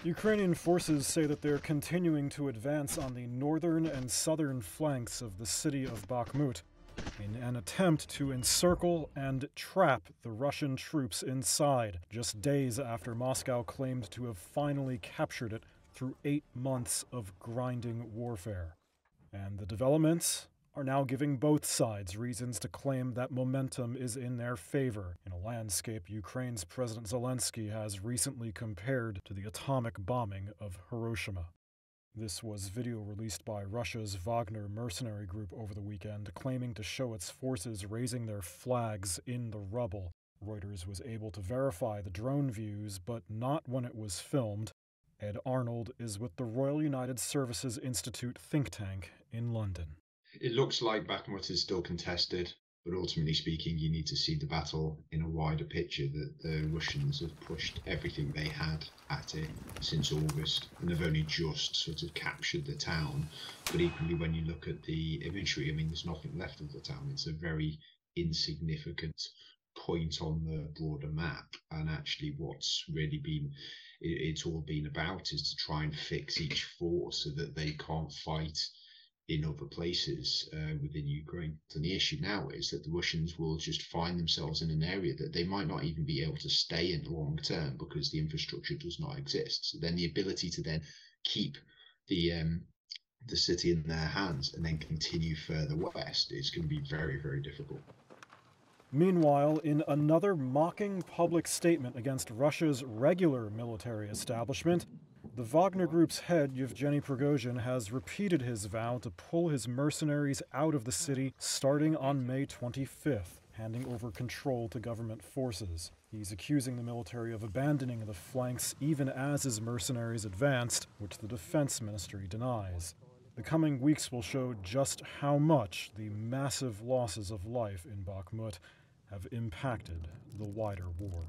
Ukrainian forces say that they're continuing to advance on the northern and southern flanks of the city of Bakhmut in an attempt to encircle and trap the Russian troops inside, just days after Moscow claimed to have finally captured it through 8 months of grinding warfare. And the developments are now giving both sides reasons to claim that momentum is in their favor, in a landscape Ukraine's President Zelensky has recently compared to the atomic bombing of Hiroshima. This was video released by Russia's Wagner mercenary group over the weekend, claiming to show its forces raising their flags in the rubble. Reuters was able to verify the drone views, but not when it was filmed. Ed Arnold is with the Royal United Services Institute think tank in London. It looks like Bakhmut is still contested, but ultimately speaking, you need to see the battle in a wider picture, that the Russians have pushed everything they had at it since August, and they've only just sort of captured the town. But equally, when you look at the imagery, I mean, there's nothing left of the town. It's a very insignificant point on the broader map, and actually what's really been it's all been about is to try and fix each fort so that they can't fight in other places within Ukraine. And the issue now is that the Russians will just find themselves in an area that they might not even be able to stay in long term because the infrastructure does not exist. So then the ability to then keep the city in their hands and then continue further west is going to be very, very difficult. Meanwhile, in another mocking public statement against Russia's regular military establishment, the Wagner Group's head, Yevgeny Prigozhin, has repeated his vow to pull his mercenaries out of the city starting on May 25th, handing over control to government forces. He's accusing the military of abandoning the flanks even as his mercenaries advanced, which the defense ministry denies. The coming weeks will show just how much the massive losses of life in Bakhmut have impacted the wider war.